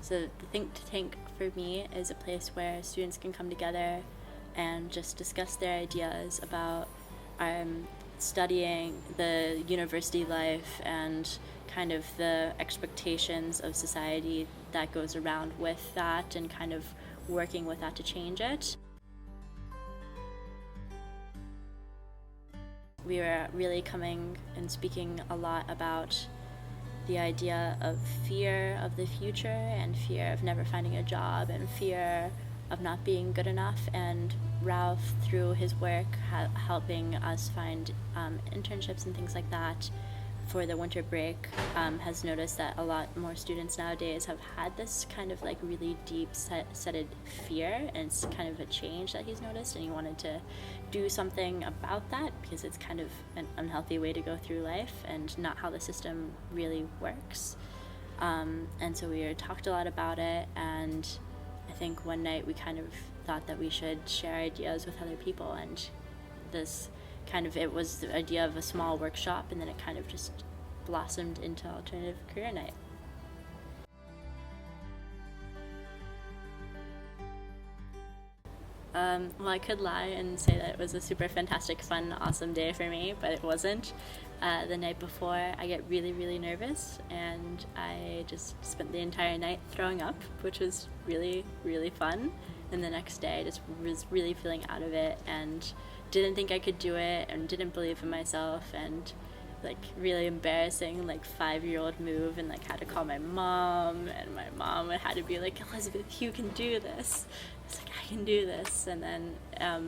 So the think tank for me is a place where students can come together and just discuss their ideas about studying the university life and kind of the expectations of society that goes around with that, and kind of working with that to change it. We were really coming and speaking a lot about the idea of fear of the future and fear of never finding a job and fear of not being good enough. And Ralph, through his work helping us find internships and things like that for the winter break, has noticed that a lot more students nowadays have had this kind of like really deep seated fear, and it's kind of a change that he's noticed, and he wanted to do something about that because it's kind of an unhealthy way to go through life and not how the system really works. And so we talked a lot about it, and I think one night we kind of thought that we should share ideas with other people, and this kind of, it was the idea of a small workshop, and then it kind of just blossomed into Alternative Career Night. Well, I could lie and say that it was a super fantastic, fun, awesome day for me, but it wasn't. The night before, I get really, really nervous, and I just spent the entire night throwing up, which was really, really fun. And the next day, I just was really feeling out of it and didn't think I could do it and didn't believe in myself, and like really embarrassing, like 5-year-old move, and like had to call my mom, and my mom had to be like, Elizabeth, you can do this. I was like, I can do this. And then I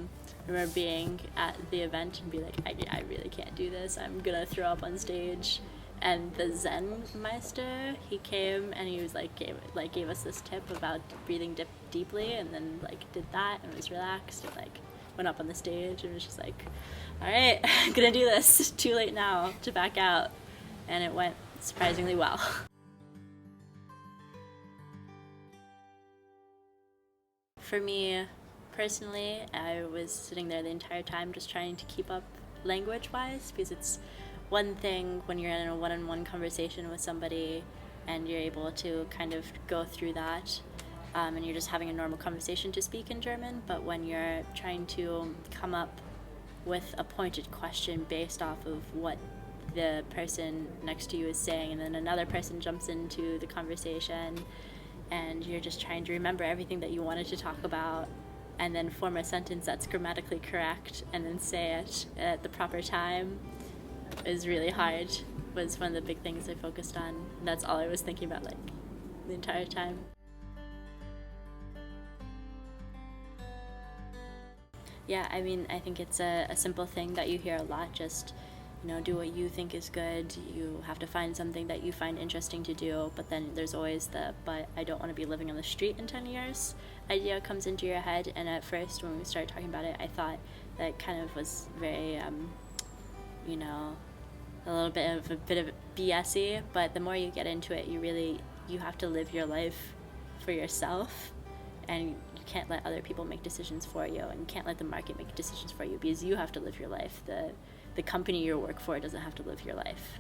remember being at the event and be like, I really can't do this. I'm gonna throw up on stage. And the Zen Meister, he came and he was like gave us this tip about breathing deeply, and then like did that and was relaxed and like went up on the stage and was just like, all right, I'm gonna do this. It's too late now to back out. And it went surprisingly well. For me personally, I was sitting there the entire time just trying to keep up language-wise, because it's one thing when you're in a one-on-one conversation with somebody and you're able to kind of go through that, and you're just having a normal conversation to speak in German, but when you're trying to come up with a pointed question based off of what the person next to you is saying, and then another person jumps into the conversation, and you're just trying to remember everything that you wanted to talk about, and then form a sentence that's grammatically correct, and then say it at the proper time, is really hard. Was one of the big things I focused on. And that's all I was thinking about, like, the entire time. Yeah, I mean, I think it's a simple thing that you hear a lot, just, you know, do what you think is good. You have to find something that you find interesting to do, but then there's always the, but I don't want to be living on the street in 10 years idea comes into your head. And at first, when we started talking about it, I thought that kind of was very, you know, a bit of BS-y, but the more you get into it, you have to live your life for yourself, and you can't let other people make decisions for you, and you can't let the market make decisions for you, because you have to live your life. The company you work for doesn't have to live your life.